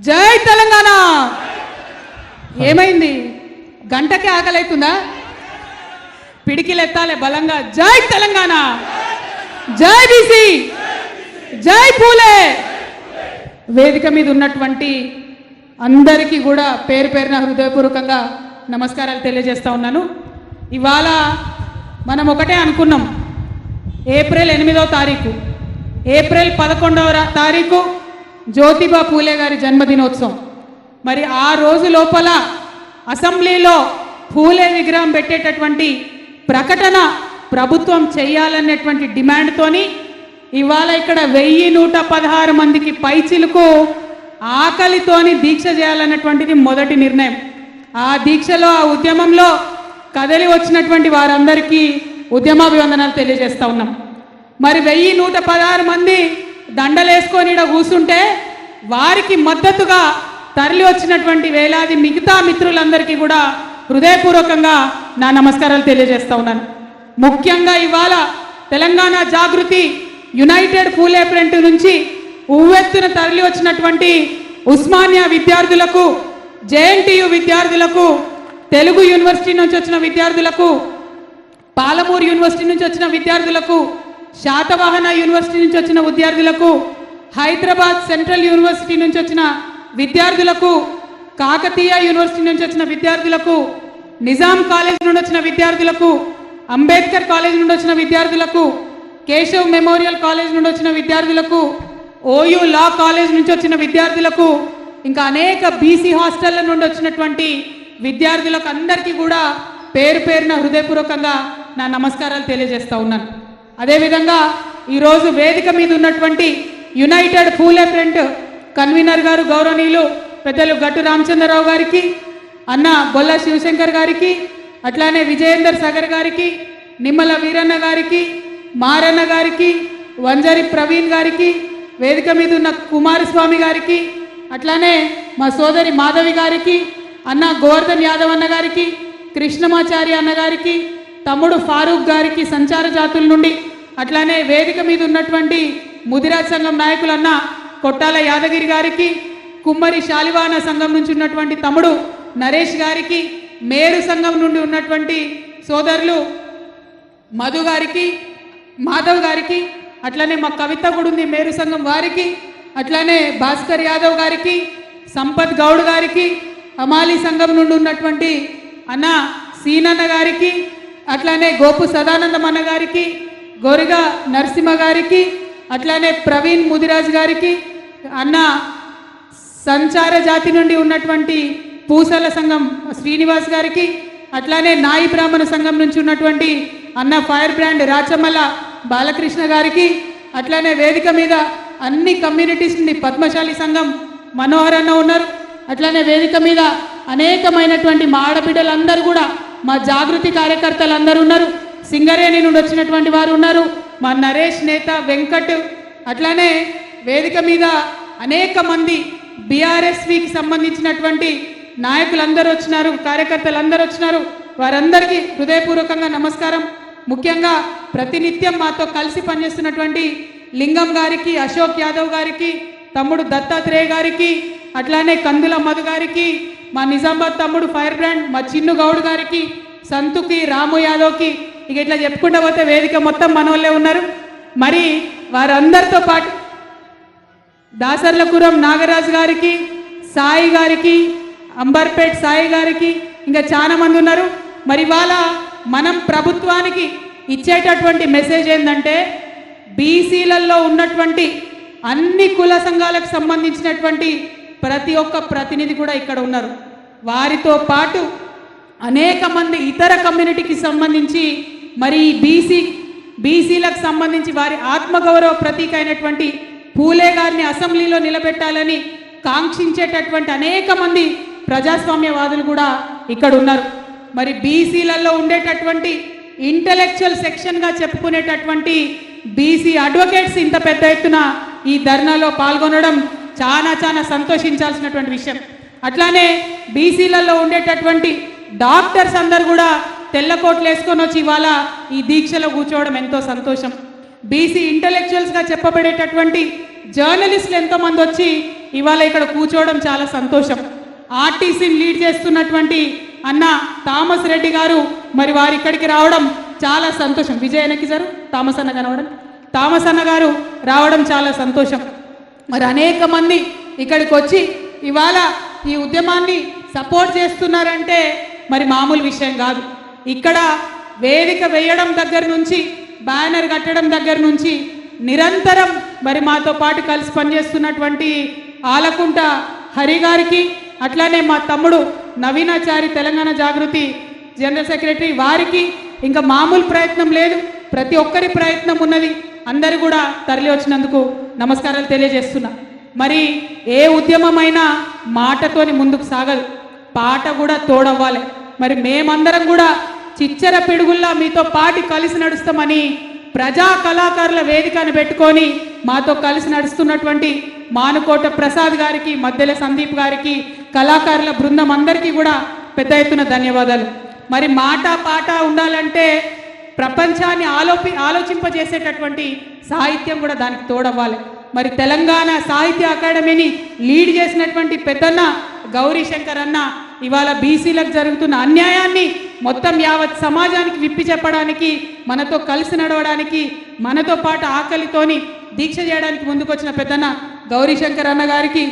జై తెలంగాణ. ఏమైంది? గంటకే ఆకలైతుందా? పిడికిలెత్తాలే బలంగా. జై తెలంగాణ, జై బీసీ, జై పూలే. వేదిక మీద ఉన్నటువంటి అందరికీ కూడా పేరు పేరున హృదయపూర్వకంగా నమస్కారాలు తెలియజేస్తా ఉన్నాను. ఇవాళ మనం ఒకటే అనుకున్నాం, ఏప్రిల్ 8వ తారీఖు, ఏప్రిల్ 11వ తారీఖు జ్యోతిబా పూలే గారి జన్మదినోత్సవం. మరి ఆ రోజు లోపల అసెంబ్లీలో పూలే విగ్రహం పెట్టేటటువంటి ప్రకటన ప్రభుత్వం చేయాలనేటువంటి డిమాండ్తోని ఇవాళ ఇక్కడ 1116 మందికి పైచిలుకు ఆకలితోని దీక్ష చేయాలన్నటువంటిది మొదటి నిర్ణయం. ఆ దీక్షలో, ఆ ఉద్యమంలో కదలి వచ్చినటువంటి వారందరికీ ఉద్యమాభివందనాలు తెలియజేస్తా ఉన్నాం. మరి 1116 మంది దండలేసుకొని ఇక్కడ కూర్చుంటే వారికి మద్దతుగా తరలి వచ్చినటువంటి వేలాది మిగతా మిత్రులందరికీ కూడా హృదయపూర్వకంగా నా నమస్కారాలు తెలియజేస్తా ఉన్నాను. ముఖ్యంగా ఇవాళ తెలంగాణ జాగృతి యునైటెడ్ పూలే ఫ్రంట్ నుంచి ఉవ్వెత్తున తరలి వచ్చినటువంటి ఉస్మానియా విద్యార్థులకు, జేఎన్టీయు విద్యార్థులకు, తెలుగు యూనివర్సిటీ నుంచి వచ్చిన విద్యార్థులకు, పాలమూరు యూనివర్సిటీ నుంచి వచ్చిన విద్యార్థులకు, శాతవాహన యూనివర్సిటీ నుంచి వచ్చిన విద్యార్థులకు, హైదరాబాద్ సెంట్రల్ యూనివర్సిటీ నుంచి వచ్చిన విద్యార్థులకు, కాకతీయ యూనివర్సిటీ నుంచి వచ్చిన విద్యార్థులకు, నిజాం కాలేజ్ నుండి వచ్చిన విద్యార్థులకు, అంబేద్కర్ కాలేజ్ నుండి వచ్చిన విద్యార్థులకు, కేశవ్ మెమోరియల్ కాలేజ్ నుండి వచ్చిన విద్యార్థులకు, ఓయూ లా కాలేజ్ నుంచి వచ్చిన విద్యార్థులకు, ఇంకా అనేక బీసీ హాస్టళ్ల నుండి వచ్చినటువంటి విద్యార్థులకు అందరికీ కూడా పేరు పేరున హృదయపూర్వకంగా నా నమస్కారాలు తెలియజేస్తా ఉన్నాను. అదేవిధంగా ఈరోజు వేదిక మీద ఉన్నటువంటి యునైటెడ్ పూలే ఫ్రంట్ కన్వీనర్ గారు గౌరవనీయులు పెద్దలు గట్టు రామచంద్రరావు గారికి, అన్న బొల్ల శివశంకర్ గారికి, అట్లానే విజయేందర్ సాగర్ గారికి, నిమ్మల వీరన్న గారికి, మారన్న గారికి, వంజరి ప్రవీణ్ గారికి, వేదిక మీద ఉన్న కుమారస్వామి గారికి, అట్లానే మా సోదరి మాధవి గారికి, అన్న గోవర్ధన్ యాదవ్ అన్న గారికి, కృష్ణమాచార్య అన్న గారికి, తమ్ముడు ఫారూక్ గారికి సంచార జాతుల నుండి, అట్లానే వేదిక మీద ఉన్నటువంటి ముదిరాజ్ సంఘం నాయకులన్న కొట్టాల యాదగిరి గారికి, కుమ్మరి శాలివాన సంఘం నుంచి ఉన్నటువంటి తమ్ముడు నరేష్ గారికి, మేరు సంఘం నుండి ఉన్నటువంటి సోదరులు మధు గారికి, మాధవ్ గారికి, అట్లానే మా కవిత కూడా ఉంది మేరు సంఘం వారికి, అట్లానే భాస్కర్ యాదవ్ గారికి, సంపత్ గౌడ్ గారికి, అమాలి సంఘం నుండి ఉన్నటువంటి అన్న సీనన్న గారికి, అట్లానే గోపు సదానందం అన్న గారికి, గోరిగా నరసింహ గారికి, అట్లానే ప్రవీణ్ ముదిరాజ్ గారికి, అన్న సంచార జాతి నుండి ఉన్నటువంటి పూసల సంఘం శ్రీనివాస్ గారికి, అట్లానే నాయి బ్రాహ్మణ సంఘం నుంచి ఉన్నటువంటి అన్న ఫైర్ బ్రాండ్ రాచమల్ల బాలకృష్ణ గారికి, అట్లానే వేదిక మీద అన్ని కమ్యూనిటీస్ నుండి పద్మశాలి సంఘం మనోహర్ అన్న ఉన్నారు, అట్లానే వేదిక మీద అనేకమైనటువంటి మా ఆడబిడ్డలందరూ కూడా, మా జాగృతి కార్యకర్తలు అందరూ ఉన్నారు, సింగరేణి నుండి వచ్చినటువంటి వారు ఉన్నారు, మా నరేష్ నేత వెంకట్, అట్లానే వేదిక మీద అనేక మంది బీఆర్ఎస్వికి సంబంధించినటువంటి నాయకులందరూ వచ్చినారు, కార్యకర్తలు వచ్చినారు. వారందరికీ హృదయపూర్వకంగా నమస్కారం. ముఖ్యంగా ప్రతినిత్యం మాతో కలిసి పనిచేస్తున్నటువంటి లింగం గారికి, అశోక్ యాదవ్ గారికి, తమ్ముడు దత్తాత్రేయ గారికి, అట్లానే కందుల మధు గారికి, మా నిజామాబాద్ తమ్ముడు ఫైర్ బ్రాండ్ మా చిన్ను గౌడ్ గారికి, సంతుకి, రాము యాదవ్కి, ఇక ఇట్లా చెప్పుకుంటూ పోతే వేదిక మొత్తం మనోళ్ళే ఉన్నారు. మరి వారందరితో పాటు దాసర్లపురం నాగరాజు గారికి, సాయి గారికి, అంబర్పేట్ సాయి గారికి, ఇంకా చాలా మంది ఉన్నారు. మరి ఇవాళ మనం ప్రభుత్వానికి ఇచ్చేటటువంటి మెసేజ్ ఏంటంటే, బీసీలలో ఉన్నటువంటి అన్ని కుల సంఘాలకు సంబంధించినటువంటి ప్రతి ఒక్క ప్రతినిధి కూడా ఇక్కడ ఉన్నారు. వారితో పాటు అనేక మంది ఇతర కమ్యూనిటీకి సంబంధించి, మరి బీసీలకు సంబంధించి వారి ఆత్మగౌరవ ప్రతీక అయినటువంటి పూలే గారిని అసెంబ్లీలో నిలబెట్టాలని కాంక్షించేటటువంటి అనేక మంది ప్రజాస్వామ్యవాదులు కూడా ఇక్కడ ఉన్నారు. మరి బీసీలలో ఉండేటటువంటి ఇంటలెక్చువల్ సెక్షన్గా చెప్పుకునేటటువంటి బీసీ అడ్వకేట్స్ ఇంత పెద్ద ఎత్తున ఈ ధర్నాలో పాల్గొనడం చాలా చాలా సంతోషించాల్సినటువంటి విషయం. అట్లానే బీసీలలో ఉండేటటువంటి డాక్టర్స్ అందరు కూడా తెల్లకోట్లు వేసుకొని వచ్చి ఇవాళ ఈ దీక్షలో కూర్చోవడం ఎంతో సంతోషం. బీసీ ఇంటలెక్చువల్స్గా చెప్పబడేటటువంటి జర్నలిస్టులు ఎంతోమంది వచ్చి ఇవాళ ఇక్కడ కూర్చోవడం చాలా సంతోషం. ఆర్టీసీని లీడ్ చేస్తున్నటువంటి అన్న థామస్ రెడ్డి గారు మరి వారు ఇక్కడికి రావడం చాలా సంతోషం. విజయనకి గారు థామస్ అన్న కనవడం, థామస్ అన్న గారు రావడం చాలా సంతోషం. మరి అనేక మంది ఇక్కడికి వచ్చి ఇవాళ ఈ ఉద్యమాన్ని సపోర్ట్ చేస్తున్నారంటే మరి మామూలు విషయం కాదు. ఇక్కడ వేదిక వేయడం దగ్గర నుంచి, బ్యానర్ కట్టడం దగ్గర నుంచి నిరంతరం మరి మాతో పాటు కలిసి పనిచేస్తున్నటువంటి ఆలకుంట హరి గారికి, అట్లానే మా తమ్ముడు నవీనాచారి తెలంగాణ జాగృతి జనరల్ సెక్రటరీ వారికి ఇంకా మామూలు ప్రయత్నం లేదు, ప్రతి ఒక్కరి ప్రయత్నం ఉన్నది. అందరూ కూడా తరలి వచ్చినందుకు నమస్కారాలు తెలియజేస్తున్నా. మరి ఏ ఉద్యమమైనా మాటతోని ముందుకు సాగదు, పాట కూడా తోడవ్వాలి. మరి మేమందరం కూడా చిచ్చర పిడుగుల్లా మీతో పాటు కలిసి నడుస్తామని ప్రజా కళాకారుల వేదికను పెట్టుకొని మాతో కలిసి నడుస్తున్నటువంటి మానుకోట ప్రసాద్ గారికి, మధ్యల సందీప్ గారికి, కళాకారుల బృందం అందరికీ కూడా పెద్ద ఎత్తున ధన్యవాదాలు. మరి మాట పాట ఉండాలంటే ప్రపంచాన్ని ఆలోచింపజేసేటటువంటి సాహిత్యం కూడా దానికి తోడవ్వాలి. మరి తెలంగాణ సాహిత్య అకాడమీని లీడ్ చేసినటువంటి పెద్దన్న గౌరీశంకర్ అన్న ఇవాళ బీసీలకు జరుగుతున్న అన్యాయాన్ని మొత్తం యావత్ సమాజానికి విప్పి చెప్పడానికి, మనతో కలిసి నడవడానికి, మనతో పాటు ఆకలితోని దీక్ష చేయడానికి ముందుకొచ్చిన పెద్దన్న గౌరీశంకర్ అన్న గారికి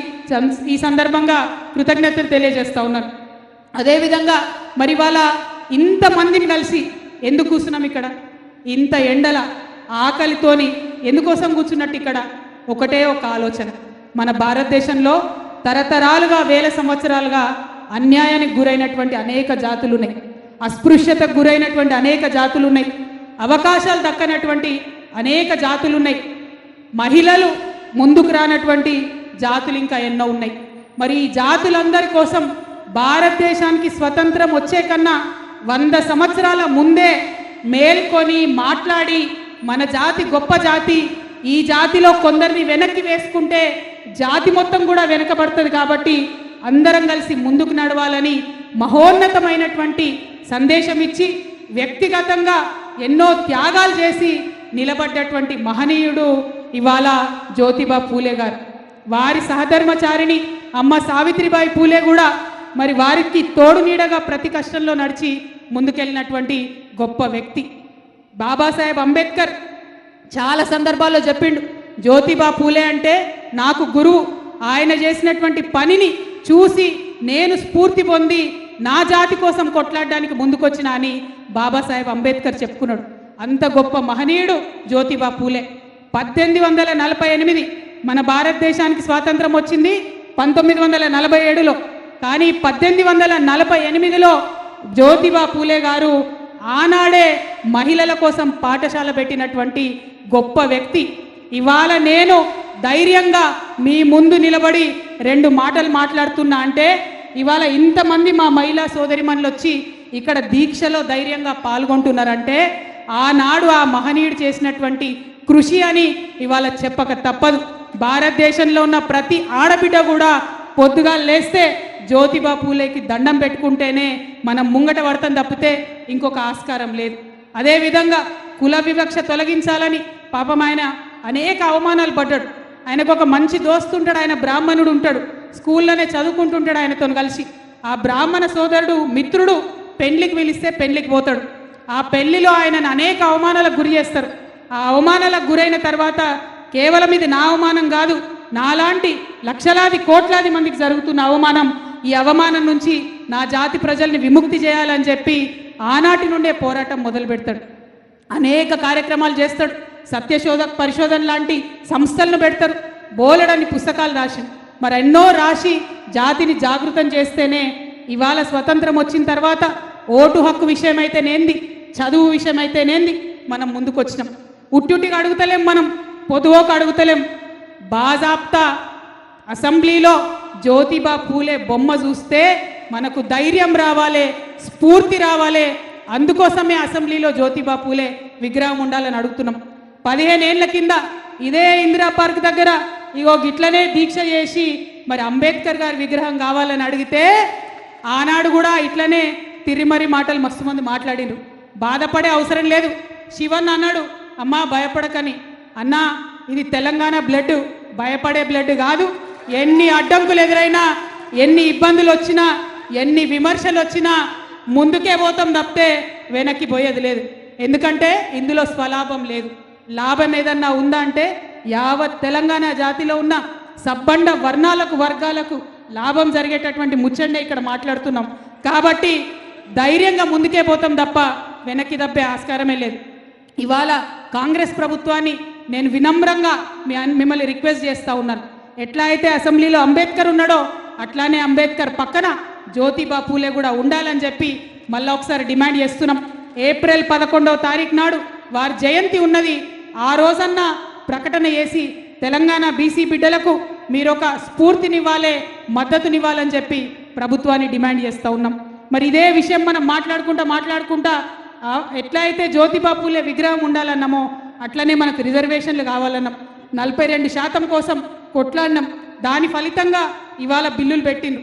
ఈ సందర్భంగా కృతజ్ఞతలు తెలియజేస్తా ఉన్నాను. అదేవిధంగా మరి వాళ్ళ ఇంతమందిని కలిసి ఎందుకు కూర్చున్నాం ఇక్కడ, ఇంత ఎండల ఆకలితోని ఎందుకోసం కూర్చున్నట్టు ఇక్కడ ఒకటే ఒక ఆలోచన. మన భారతదేశంలో తరతరాలుగా వేల సంవత్సరాలుగా అన్యాయానికి గురైనటువంటి అనేక జాతులు ఉన్నాయి, అస్పృశ్యతకు గురైనటువంటి అనేక జాతులు ఉన్నాయి, అవకాశాలు దక్కనటువంటి అనేక జాతులు ఉన్నాయి, మహిళలు ముందుకు రానటువంటి జాతులు ఇంకా ఎన్నో ఉన్నాయి. మరి ఈ జాతులందరి కోసం భారతదేశానికి స్వతంత్రం వచ్చే కన్నా 100 సంవత్సరాల ముందే మేల్కొని మాట్లాడి మన జాతి గొప్ప జాతి, ఈ జాతిలో కొందరిని వెనక్కి వేసుకుంటే జాతి మొత్తం కూడా వెనకబడుతుంది, కాబట్టి అందరం కలిసి ముందుకు నడవాలని మహోన్నతమైనటువంటి సందేశం ఇచ్చి వ్యక్తిగతంగా ఎన్నో త్యాగాలు చేసి నిలబడ్డటువంటి మహనీయుడు ఇవాళ జ్యోతిబా పూలే గారు. వారి సహధర్మచారిణి అమ్మ సావిత్రిబాయి పూలే కూడా మరి వారికి తోడు నీడగా ప్రతి కష్టంలో నడిచి ముందుకెళ్ళినటువంటి గొప్ప వ్యక్తి. బాబాసాహెబ్ అంబేద్కర్ చాలా సందర్భాల్లో చెప్పిండు, జ్యోతిబా పూలే అంటే నాకు గురువు, ఆయన చేసినటువంటి పనిని చూసి నేను స్ఫూర్తి పొంది నా జాతి కోసం కొట్లాడడానికి ముందుకొచ్చిన అని బాబాసాహెబ్ అంబేద్కర్ చెప్పుకున్నాడు. అంత గొప్ప మహనీయుడు జ్యోతిబా పూలే. 1848 మన భారతదేశానికి స్వాతంత్రం వచ్చింది 1947లో, కానీ 1848లో జ్యోతిబా పూలే గారు ఆనాడే మహిళల కోసం పాఠశాల పెట్టినటువంటి గొప్ప వ్యక్తి. ఇవాళ నేను ధైర్యంగా మీ ముందు నిలబడి 2 మాటలు మాట్లాడుతున్నా అంటే ఇవాళ ఇంతమంది మా మహిళా సోదరిమణులు వచ్చి ఇక్కడ దీక్షలో ధైర్యంగా పాల్గొంటున్నారంటే ఆనాడు ఆ మహనీయుడు చేసినటువంటి కృషి అని ఇవాళ చెప్పక తప్పదు. భారతదేశంలో ఉన్న ప్రతి ఆడబిడ్డ కూడా పొద్దుగా లేస్తే జ్యోతిబా పూలేకి దండం పెట్టుకుంటేనే మనం ముంగట పడతాం తప్పితే ఇంకొక ఆస్కారం లేదు. అదేవిధంగా కుల వివక్ష తొలగించాలని పాపం ఆయన అనేక అవమానాలు పడ్డాడు. ఆయనకు ఒక మంచి దోస్తు ఉంటాడు, ఆయన బ్రాహ్మణుడు ఉంటాడు, స్కూల్లోనే చదువుకుంటుంటాడు ఆయనతో కలిసి. ఆ బ్రాహ్మణ సోదరుడు మిత్రుడు పెళ్లికి పిలిస్తే పెళ్లికి పోతాడు. ఆ పెళ్లిలో ఆయనను అనేక అవమానాలకు గురి చేస్తారు. ఆ అవమానాలకు గురైన తర్వాత కేవలం ఇది నా అవమానం కాదు, నాలాంటి లక్షలాది కోట్లాది మందికి జరుగుతున్న అవమానం, ఈ అవమానం నుంచి నా జాతి ప్రజల్ని విముక్తి చేయాలని చెప్పి ఆనాటి నుండే పోరాటం మొదలు పెడతాడు. అనేక కార్యక్రమాలు చేస్తాడు, సత్యశోధక పరిశోధన లాంటి సంస్థలను పెడతారు, బోలెడన్ని పుస్తకాలు రాసి మరి ఎన్నో రాసి జాతిని జాగృతం చేస్తేనే ఇవాళ స్వతంత్రం వచ్చిన తర్వాత ఓటు హక్కు విషయమైతేనేంది, చదువు విషయమైతేనేంది మనం ముందుకు వచ్చినాం. ఉట్టుటికి అడుగుతలేం, మనం పొదువోకు అడుగుతలేం. బాజాప్తా అసెంబ్లీలో జ్యోతిబా పూలే బొమ్మ చూస్తే మనకు ధైర్యం రావాలి, స్ఫూర్తి రావాలి. అందుకోసమే అసెంబ్లీలో జ్యోతిబా పూలే విగ్రహం ఉండాలని అడుగుతున్నాం. 15 ఏళ్ల కింద ఇదే ఇందిరా పార్క్ దగ్గర ఇగో గిట్లనే దీక్ష చేసి మరి అంబేద్కర్ గారి విగ్రహం కావాలని అడిగితే ఆనాడు కూడా ఇట్లనే తిరిమరి మాటలు మస్తు మంది మాట్లాడిరు. బాధపడే అవసరం లేదు. శివన్ అన్నాడు, అమ్మా భయపడకని. అన్నా ఇది తెలంగాణ బ్లడ్, భయపడే బ్లడ్ కాదు, ఎన్ని అడ్డంకులు ఎదురైనా, ఎన్ని ఇబ్బందులు వచ్చినా, ఎన్ని విమర్శలు వచ్చినా ముందుకే పోతాం తప్పితే వెనక్కి పోయేది లేదు. ఎందుకంటే ఇందులో స్వలాభం లేదు. లాభం ఏదన్నా ఉందా అంటే యావత్ తెలంగాణ జాతిలో ఉన్న సబ్బండ వర్ణాలకు వర్గాలకు లాభం జరిగేటటువంటి ముచ్చండే ఇక్కడ మాట్లాడుతున్నాం. కాబట్టి ధైర్యంగా ముందుకే పోతాం తప్ప వెనక్కి తప్పే ఆస్కారమే లేదు. ఇవాళ కాంగ్రెస్ ప్రభుత్వాన్ని నేను వినమ్రంగా మిమ్మల్ని రిక్వెస్ట్ చేస్తూ ఉన్నాను. ఎట్లా అయితే అసెంబ్లీలో అంబేద్కర్ ఉన్నాడో అట్లానే అంబేద్కర్ పక్కన జ్యోతిబా పూలే కూడా ఉండాలని చెప్పి మళ్ళీ ఒకసారి డిమాండ్ చేస్తున్నాం. ఏప్రిల్ 11వ తారీఖు నాడు వారి జయంతి ఉన్నది. ఆ రోజన్నా ప్రకటన చేసి తెలంగాణ బీసీ బిడ్డలకు మీరు ఒక స్ఫూర్తినివ్వాలే, మద్దతునివ్వాలని చెప్పి ప్రభుత్వాన్ని డిమాండ్ చేస్తూ ఉన్నాం. మరి ఇదే విషయం మనం మాట్లాడుకుంటా ఎట్లా అయితే జ్యోతిబా పూలే విగ్రహం ఉండాలన్నామో అట్లనే మనకు రిజర్వేషన్లు కావాలన్నాం. 42% కోసం కొట్లాడినాం. దాని ఫలితంగా ఇవాళ బిల్లులు పెట్టిండ్రు.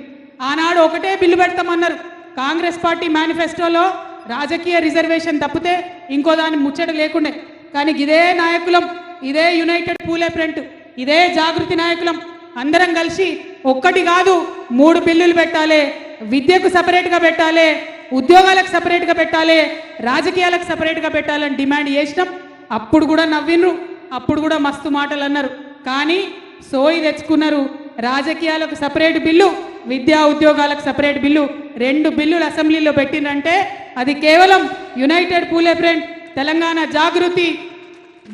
ఆనాడు ఒకటే బిల్లు పెడతామన్నారు. కాంగ్రెస్ పార్టీ మేనిఫెస్టోలో రాజకీయ రిజర్వేషన్ తప్పితే ఇంకో దాని ముచ్చట లేకుండే. కానీ ఇదే నాయకులం, ఇదే యునైటెడ్ పూలే ఫ్రంట్, ఇదే జాగృతి నాయకులం అందరం కలిసి ఒక్కటి కాదు 3 బిల్లులు పెట్టాలి. విద్యకు సపరేట్గా పెట్టాలి, ఉద్యోగాలకు సపరేట్గా పెట్టాలి, రాజకీయాలకు సపరేట్గా పెట్టాలని డిమాండ్ చేసినాం. అప్పుడు కూడా నవ్విండ్రు, అప్పుడు కూడా మస్తు మాటలు అన్నారు. కానీ సోయి తెచ్చుకున్నారు. రాజకీయాలకు సపరేట్ బిల్లు, విద్యా ఉద్యోగాలకు సపరేట్ బిల్లు, 2 బిల్లులు అసెంబ్లీలో పెట్టిందంటే అది కేవలం యునైటెడ్ పూలే ఫ్రంట్, తెలంగాణ జాగృతి,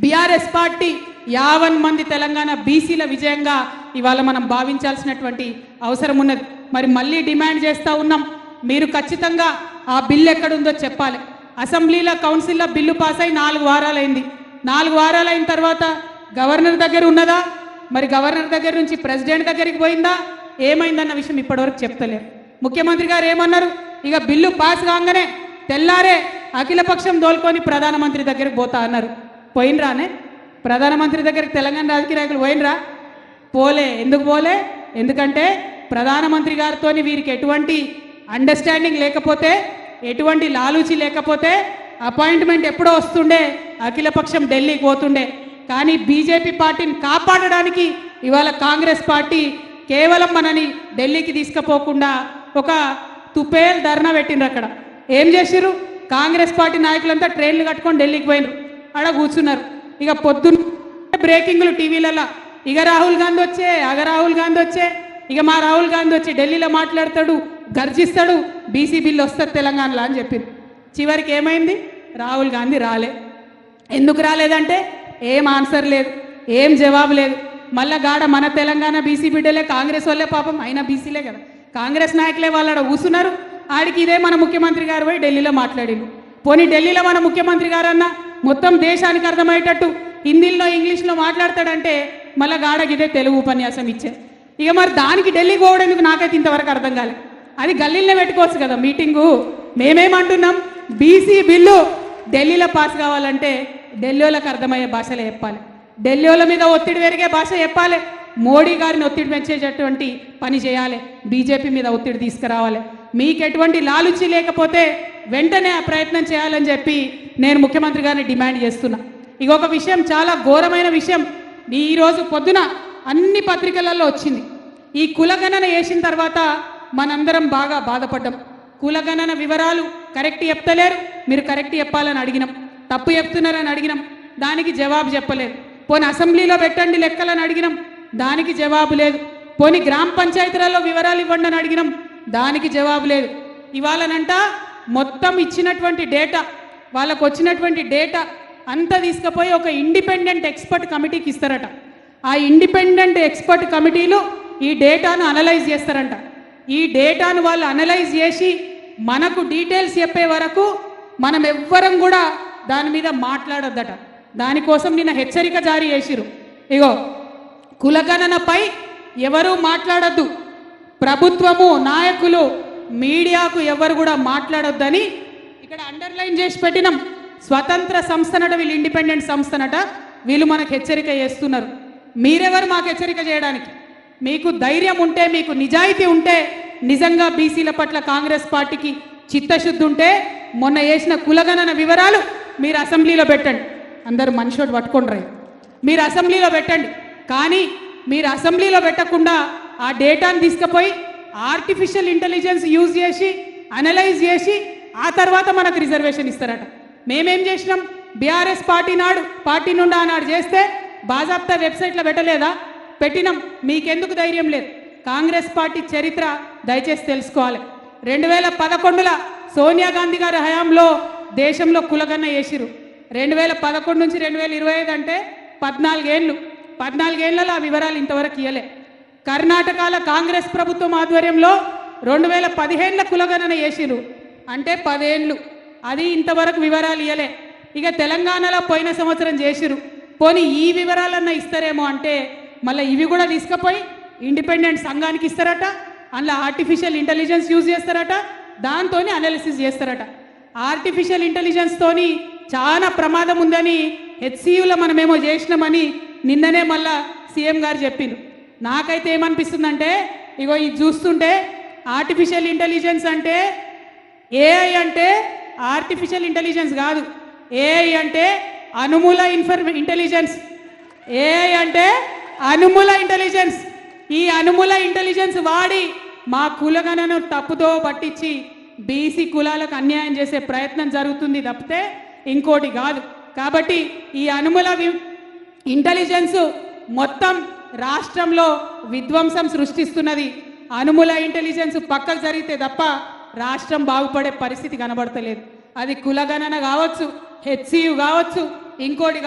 బీఆర్ఎస్ పార్టీ 50 మంది తెలంగాణ బీసీల విజయంగా ఇవాళ మనం భావించాల్సినటువంటి అవసరం ఉన్నది. మరి మళ్ళీ డిమాండ్ చేస్తూ ఉన్నాం, మీరు ఖచ్చితంగా ఆ బిల్లు ఎక్కడుందో చెప్పాలి. అసెంబ్లీలో కౌన్సిల్లో బిల్లు పాస్ అయి 4 వారాలైంది. 4 వారాలైన తర్వాత గవర్నర్ దగ్గర ఉన్నదా? మరి గవర్నర్ దగ్గర నుంచి ప్రెసిడెంట్ దగ్గరికి పోయిందా? ఏమైందన్న విషయం ఇప్పటివరకు చెప్తలేరు. ముఖ్యమంత్రి గారు ఏమన్నారు? ఇక బిల్లు పాస్ కాగానే తెల్లారే అఖిలపక్షం దోల్కొని ప్రధానమంత్రి దగ్గరికి పోతా అన్నారు. పోయినరానే ప్రధానమంత్రి దగ్గరికి తెలంగాణ రాజకీయ నాయకులు పోయినరా? పోలే. ఎందుకు పోలే? ఎందుకంటే ప్రధానమంత్రి గారితో వీరికి ఎటువంటి అండర్స్టాండింగ్ లేకపోతే, ఎటువంటి లాలూచి లేకపోతే అపాయింట్మెంట్ ఎప్పుడో వస్తుండే, అఖిలపక్షం ఢిల్లీకి పోతుండే. కానీ బీజేపీ పార్టీని కాపాడడానికి ఇవాళ కాంగ్రెస్ పార్టీ కేవలం మనని ఢిల్లీకి తీసుకుపోకుండా ఒక తుపేల్ ధర్నా పెట్టిండ్రు. అక్కడ ఏం చేసిర్రు? కాంగ్రెస్ పార్టీ నాయకులంతా ట్రైన్లు కట్టుకొని ఢిల్లీకి పోయినరు. ఆడ కూర్చున్నారు. ఇక పొద్దున్న బ్రేకింగ్లు టీవీలలో, ఇక రాహుల్ గాంధీ వచ్చే, రాహుల్ గాంధీ వచ్చే, ఇక మా రాహుల్ గాంధీ వచ్చి ఢిల్లీలో మాట్లాడతాడు, గర్జిస్తాడు, బీసీ బిల్లు వస్తుంది తెలంగాణలో అని చెప్పింది. చివరికి ఏమైంది? రాహుల్ గాంధీ రాలే. ఎందుకు రాలేదంటే ఏం ఆన్సర్ లేదు, ఏం జవాబు లేదు. మళ్ళా గాడ మన తెలంగాణ బీసీ బిడ్డలే, కాంగ్రెస్ వాళ్ళే పాపం, అయినా బీసీలే కదా, కాంగ్రెస్ నాయకులే వాళ్ళు ఆడ కూర్చున్నారు. ఆడికి ఇదే మన ముఖ్యమంత్రి గారు పోయి ఢిల్లీలో మాట్లాడిండు. పోనీ ఢిల్లీలో మన ముఖ్యమంత్రి గారు అన్న మొత్తం దేశానికి అర్థమయ్యేటట్టు హిందీలో ఇంగ్లీష్లో మాట్లాడతాడంటే మళ్ళీ గాడకి ఇదే తెలుగు ఉపన్యాసం ఇచ్చే. ఇక మరి దానికి ఢిల్లీకి పోవడానికి నాకైతే ఇంతవరకు అర్థం కాలేదు. అది గల్లీలో పెట్టుకోవచ్చు కదా మీటింగు. మేమేమంటున్నాం, బీసీ బిల్లు ఢిల్లీలో పాస్ కావాలంటే ఢిల్లీలకు అర్థమయ్యే భాషలో చెప్పాలి, ఢిల్లీల మీద ఒత్తిడి పెరిగే భాష చెప్పాలి, మోడీ గారిని ఒత్తిడి పెంచేటటువంటి పని చేయాలి, బీజేపీ మీద ఒత్తిడి తీసుకురావాలి. మీకు ఎటువంటి లాలుచి లేకపోతే వెంటనే ఆ ప్రయత్నం చేయాలని చెప్పి నేను ముఖ్యమంత్రి గారిని డిమాండ్ చేస్తున్నా. ఇంకొక విషయం, చాలా ఘోరమైన విషయం, ఈరోజు పొద్దున అన్ని పత్రికలలో వచ్చింది. ఈ కులగణన వేసిన తర్వాత మనందరం బాగా బాధపడ్డాం. కులగణన వివరాలు కరెక్ట్ చెప్తలేరు, మీరు కరెక్ట్ చెప్పాలని అడిగినాం, తప్పు చెప్తున్నారని అడిగినాం, దానికి జవాబు చెప్పలేదు. పోనీ అసెంబ్లీలో పెట్టండి లెక్కలని అడిగినాం, దానికి జవాబు లేదు. పోనీ గ్రామ పంచాయతీలలో వివరాలు ఇవ్వండి అని అడిగినాం, దానికి జవాబు లేదు. ఇవాళనంట మొత్తం ఇచ్చినటువంటి డేటా, వాళ్ళకు వచ్చినటువంటి డేటా అంతా తీసుకుపోయి ఒక ఇండిపెండెంట్ ఎక్స్పర్ట్ కమిటీకి ఇస్తారట. ఆ ఇండిపెండెంట్ ఎక్స్పర్ట్ కమిటీలు ఈ డేటాను అనలైజ్ చేస్తారంట. ఈ డేటాను వాళ్ళు అనలైజ్ చేసి మనకు డీటెయిల్స్ చెప్పే వరకు మనం ఎవ్వరం కూడా దాని మీద మాట్లాడొద్దట. దానికోసం నిన్న హెచ్చరిక జారీ చేసిరు. ఇగో, కులగణనపై ఎవరు మాట్లాడొద్దు, ప్రభుత్వము, నాయకులు, మీడియాకు ఎవరు కూడా మాట్లాడొద్దని ఇక్కడ అండర్లైన్ చేసి పెట్టినాం. స్వతంత్ర సంస్థనట, వీళ్ళు ఇండిపెండెంట్ సంస్థనట, వీళ్ళు మనకు హెచ్చరిక చేస్తున్నారు. మీరెవరు మాకు హెచ్చరిక చేయడానికి? మీకు ధైర్యం ఉంటే, మీకు నిజాయితీ ఉంటే, నిజంగా బీసీల పట్ల కాంగ్రెస్ పార్టీకి చిత్తశుద్ధి ఉంటే మొన్న వేసిన కులగణన వివరాలు మీరు అసెంబ్లీలో పెట్టండి. అందరూ మనిషోడు పట్టుకొని రాయి, మీరు అసెంబ్లీలో పెట్టండి. కానీ మీరు అసెంబ్లీలో పెట్టకుండా ఆ డేటాను తీసుకుపోయి ఆర్టిఫిషియల్ ఇంటెలిజెన్స్ యూజ్ చేసి అనలైజ్ చేసి ఆ తర్వాత మనకు రిజర్వేషన్ ఇస్తారట. మేమేం చేసినాం, బీఆర్ఎస్ పార్టీ నుండి ఆనాడు చేస్తే బాజాప్తా వెబ్సైట్లో పెట్టలేదా? పెట్టినాం. మీకెందుకు ధైర్యం లేదు? కాంగ్రెస్ పార్టీ చరిత్ర దయచేసి తెలుసుకోవాలి. 2011లో సోనియా గాంధీ గారి హయాంలో దేశంలో కులగన్న వేసిరు. 2011 నుంచి 2025 అంటే 14 ఏళ్ళు. 14 ఏళ్లలో ఆ వివరాలు ఇంతవరకు ఇవ్వలే. కర్ణాటకలో కాంగ్రెస్ ప్రభుత్వం ఆధ్వర్యంలో 2015లో కులగణన చేసిరు, అంటే 10 ఏళ్ళు. అది ఇంతవరకు వివరాలు ఇవ్వలే. ఇక తెలంగాణలో పోయిన సంవత్సరం చేసిరు. పోనీ ఈ వివరాలన్నా ఇస్తారేమో అంటే మళ్ళీ ఇవి కూడా తీసుకుపోయి ఇండిపెండెంట్ సంఘానికి ఇస్తారట. అందులో ఆర్టిఫిషియల్ ఇంటెలిజెన్స్ యూజ్ చేస్తారట, దాంతో అనాలిసిస్ చేస్తారట. ఆర్టిఫిషియల్ ఇంటెలిజెన్స్తోని చాలా ప్రమాదం ఉందని హెచ్సియులో మనమేమో చేసినామని నిన్ననే మళ్ళా సీఎం గారు చెప్పిండ్రు. నాకైతే ఏమనిపిస్తుందంటే, ఇగో ఇది చూస్తుంటే ఆర్టిఫిషియల్ ఇంటెలిజెన్స్ అంటే ఏఐ అంటే ఆర్టిఫిషియల్ ఇంటెలిజెన్స్ కాదు. ఏఐ అంటే అనుమూల ఇంటెలిజెన్స్. ఏఐ అంటే అనుమూల ఇంటెలిజెన్స్. ఈ అనుమూల ఇంటెలిజెన్స్ వాడి మా కులగణను తప్పుతో పట్టించి బీసీ కులాలకు అన్యాయం చేసే ప్రయత్నం జరుగుతుంది తప్పితే ఇంకోటి కాదు. కాబట్టి ఈ అనుమూల ఇంటెలిజెన్స్ మొత్తం రాష్ట్రంలో విధ్వంసం సృష్టిస్తున్నది. అనుమూల ఇంటెలిజెన్స్ పక్కకు జరిగితే తప్ప రాష్ట్రం బాగుపడే పరిస్థితి కనబడతలేదు. అది కులగణన కావచ్చు, హెచ్సియు కావచ్చు, ఇంకోటి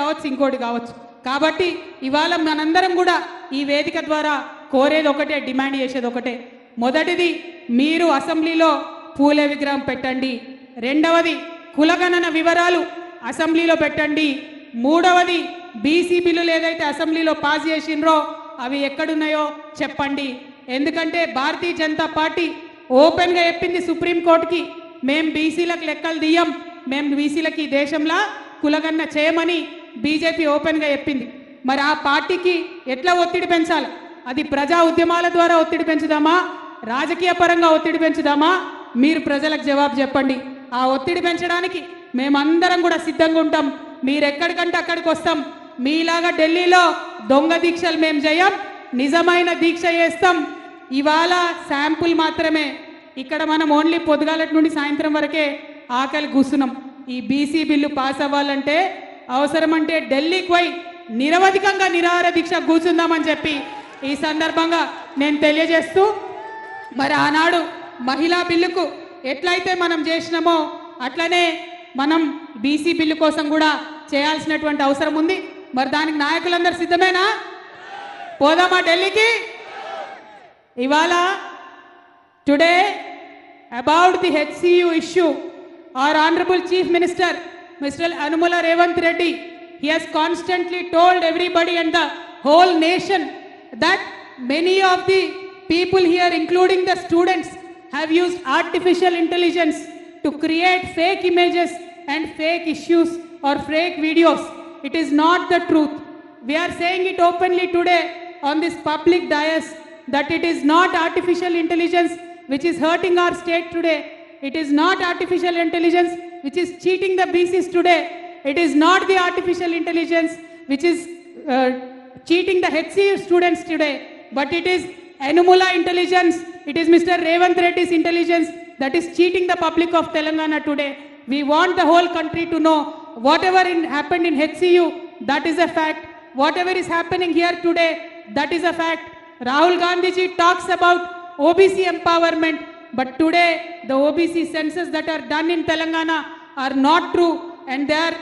కావచ్చు. కాబట్టి ఇవాళ మనందరం కూడా ఈ వేదిక ద్వారా కోరేది ఒకటే, డిమాండ్ చేసేది ఒకటే. మొదటిది, మీరు అసెంబ్లీలో పూలే విగ్రహం పెట్టండి. రెండవది, కులగణన వివరాలు అసెంబ్లీలో పెట్టండి. మూడవది, బీసీ బిల్లులు ఏదైతే అసెంబ్లీలో పాస్ చేసిండ్రో అవి ఎక్కడున్నాయో చెప్పండి. ఎందుకంటే భారతీయ జనతా పార్టీ ఓపెన్గా చెప్పింది సుప్రీంకోర్టుకి, మేము బీసీలకు లెక్కలు తీయం, మేము బీసీలకి దేశంలో కులగన్న చేయమని బీజేపీ ఓపెన్గా చెప్పింది. మరి ఆ పార్టీకి ఎట్లా ఒత్తిడి పెంచాలి? అది ప్రజా ఉద్యమాల ద్వారా ఒత్తిడి పెంచుదామా, రాజకీయ పరంగా ఒత్తిడి పెంచుదామా? మీరు ప్రజలకు జవాబు చెప్పండి. ఆ ఒత్తిడి పెంచడానికి మేమందరం కూడా సిద్ధంగా ఉంటాం. మీరు ఎక్కడికంటే అక్కడికి వస్తాం. మీలాగా ఢిల్లీలో దొంగ దీక్షలు మేము చేయం, నిజమైన దీక్ష చేస్తాం. ఇవాళ శాంపుల్ మాత్రమే. ఇక్కడ మనం ఓన్లీ పొద్దుగాలటి నుండి సాయంత్రం వరకే ఆకలి కూస్తున్నాం. ఈ బీసీ బిల్లు పాస్ అవ్వాలంటే అవసరమంటే ఢిల్లీకి పోయి నిరవధికంగా నిరాహార దీక్ష కూర్చుందామని చెప్పి ఈ సందర్భంగా నేను తెలియజేస్తూ, మరి ఆనాడు మహిళా బిల్లుకు ఎట్లయితే మనం చేసినామో అట్లనే మనం బీసీ బిల్లు కోసం కూడా చేయాల్సినటువంటి అవసరం ఉంది. మరి దానికి నాయకులందరూ సిద్ధమేనా? పోదామా ఢిల్లీకి? ఇవాళ today about the HCU issue, our honorable chief minister Mr. Anumula Revanth Reddy, he has constantly told everybody and the whole nation that many of the people here, including the students, have used artificial intelligence to create fake images and fake issues or fake videos. It is not the truth. We are saying it openly today on this public dais that it is not artificial intelligence which is hurting our state today. It is not artificial intelligence which is cheating the BCs today. It is not the artificial intelligence which is cheating the HCU students today. But it is Anumula intelligence. It is Mr. Revanth Reddy's intelligence that is cheating the public of Telangana today. We want the whole country to know whatever happened in HCU, that is a fact. Whatever is happening here today, that is a fact. Rahul Gandhi ji talks about OBC empowerment. But today, the OBC census that are done in Telangana are not true, and they are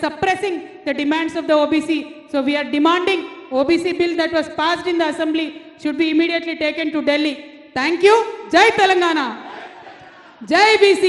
suppressing the demands of the OBC. So we are demanding OBC bill that was passed in the assembly should be immediately taken to Delhi. Thank you. Jai Telangana. Jai BC.